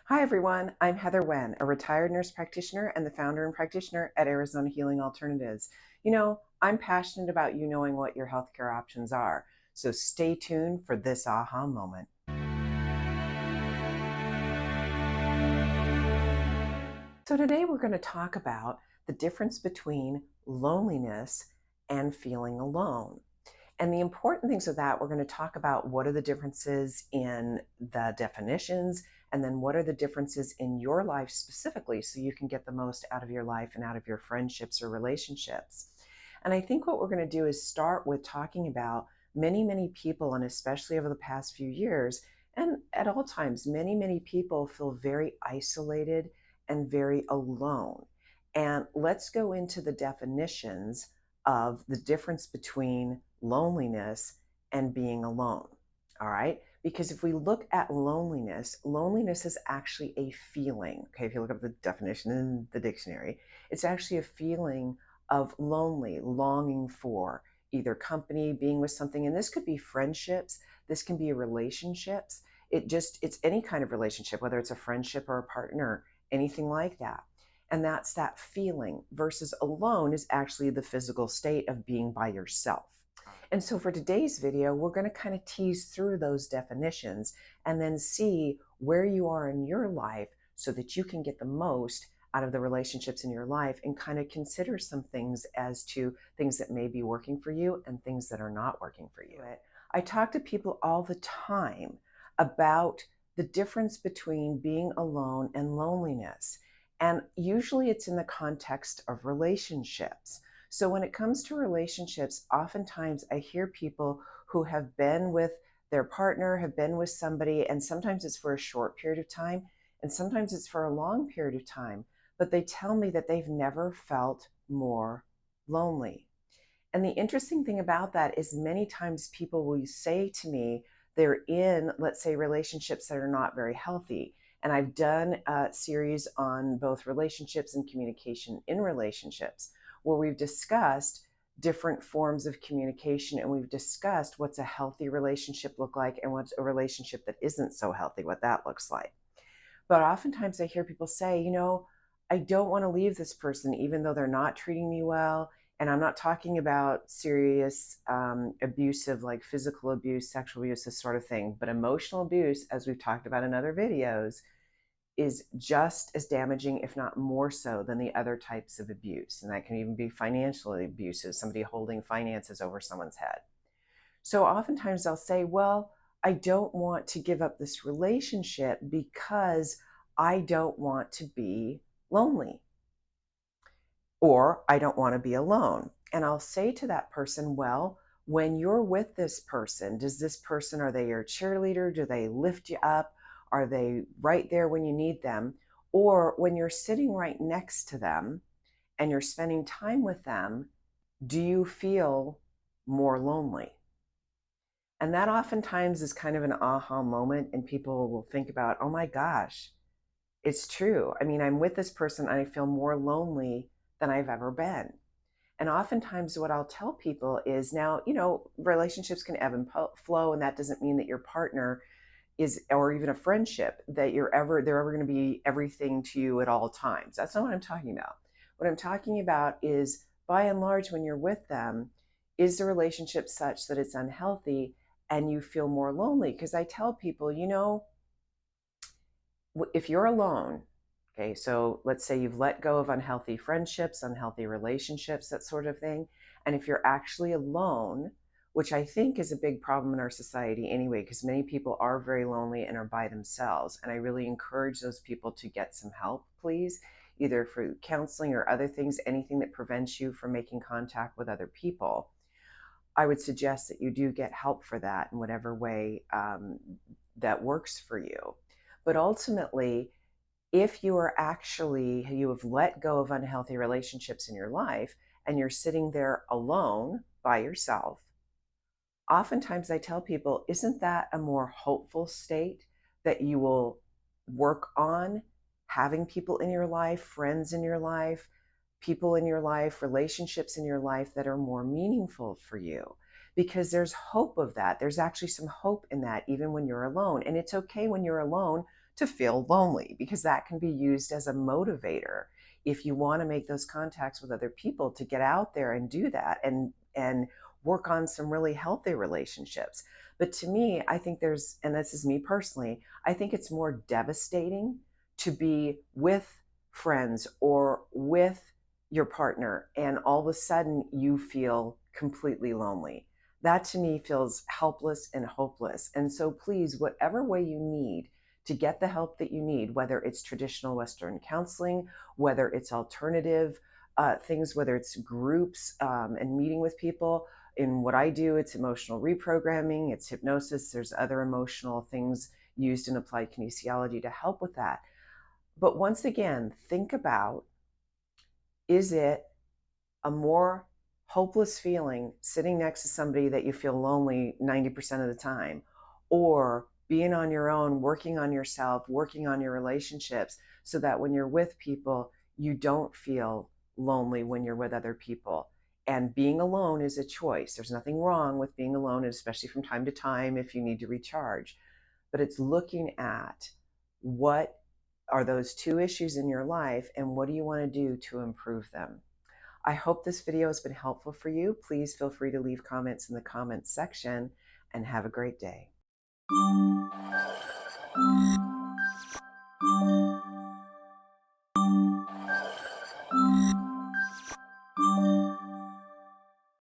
Hi, everyone. I'm Heather Wen, a retired nurse practitioner and the founder and practitioner at Arizona Healing Alternatives. I'm passionate about you knowing what your healthcare options are. So stay tuned for this aha moment. So today we're going to talk about the difference between loneliness and feeling alone. And the important things of that, we're going to talk about what are the differences in the definitions, and then what are the differences in your life specifically so you can get the most out of your life and out of your friendships or relationships. And I think what we're going to do is start with talking about many people, and especially over the past few years, and at all times, many people feel very isolated and very alone. And let's go into the definitions of the difference between loneliness and being alone. All right. Because if we look at loneliness, loneliness is actually a feeling. Okay. If you look up the definition in the dictionary, it's actually a feeling of lonely, longing for either company, being with something. And this could be friendships, this can be relationships. It's any kind of relationship, whether it's a friendship or a partner, anything like that. And that's that feeling versus alone is actually the physical state of being by yourself. And so for today's video, we're going to kind of tease through those definitions and then see where you are in your life so that you can get the most out of the relationships in your life and kind of consider some things as to things that may be working for you and things that are not working for you. I talk to people all the time about the difference between being alone and loneliness. And usually it's in the context of relationships. So when it comes to relationships, oftentimes I hear people who have been with their partner, have been with somebody, and sometimes it's for a short period of time, and sometimes it's for a long period of time, but they tell me that they've never felt more lonely. And the interesting thing about that is many times people will say to me, they're in, let's say, relationships that are not very healthy. And I've done a series on both relationships and communication in relationships, where we've discussed different forms of communication, and we've discussed what's a healthy relationship look like and what's a relationship that isn't so healthy, what that looks like. But oftentimes I hear people say, I don't want to leave this person even though they're not treating me well. And I'm not talking about serious abusive, like physical abuse, sexual abuse, this sort of thing, but emotional abuse, as we've talked about in other videos, is just as damaging, if not more so, than the other types of abuse. And that can even be financial abuse, somebody holding finances over someone's head. So oftentimes I'll say, well, I don't want to give up this relationship because I don't want to be lonely, or I don't want to be alone. And I'll say to that person, well, when you're with this person, are they your cheerleader? Do they lift you up? Are they right there when you need them? Or when you're sitting right next to them and you're spending time with them, do you feel more lonely? And that oftentimes is kind of an aha moment, and people will think about, oh my gosh, it's true. I mean, I'm with this person and I feel more lonely than I've ever been. And oftentimes what I'll tell people is, now, relationships can ebb and flow, and that doesn't mean that your partner is, or even a friendship, that they're ever going to be everything to you at all times. That's not what I'm talking about. What I'm talking about is, by and large, when you're with them, is the relationship such that it's unhealthy and you feel more lonely? Because I tell people, if you're alone, okay, so let's say you've let go of unhealthy friendships, unhealthy relationships, that sort of thing. And if you're actually alone, which I think is a big problem in our society anyway, because many people are very lonely and are by themselves. And I really encourage those people to get some help, please, either for counseling or other things, anything that prevents you from making contact with other people. I would suggest that you do get help for that in whatever way that works for you. But ultimately, if you have let go of unhealthy relationships in your life and you're sitting there alone by yourself, oftentimes I tell people, isn't that a more hopeful state that you will work on having people in your life, friends in your life, people in your life, relationships in your life that are more meaningful for you? Because there's hope of that. There's actually some hope in that, even when you're alone. And it's okay when you're alone to feel lonely, because that can be used as a motivator if you want to make those contacts with other people, to get out there and do that and work on some really healthy relationships. But to me, I think there's, and this is me personally, I think it's more devastating to be with friends or with your partner and all of a sudden you feel completely lonely. That to me feels helpless and hopeless. And so please, whatever way you need to get the help that you need, whether it's traditional Western counseling, whether it's alternative things, whether it's groups and meeting with people. In what I do, it's emotional reprogramming, it's hypnosis, there's other emotional things used in applied kinesiology to help with that. But once again, think about, is it a more hopeless feeling sitting next to somebody that you feel lonely 90% of the time, or being on your own, working on yourself, working on your relationships so that when you're with people, you don't feel lonely when you're with other people? And being alone is a choice. There's nothing wrong with being alone, and especially from time to time if you need to recharge. But it's looking at what are those two issues in your life and what do you want to do to improve them. I hope this video has been helpful for you. Please feel free to leave comments in the comments section and have a great day.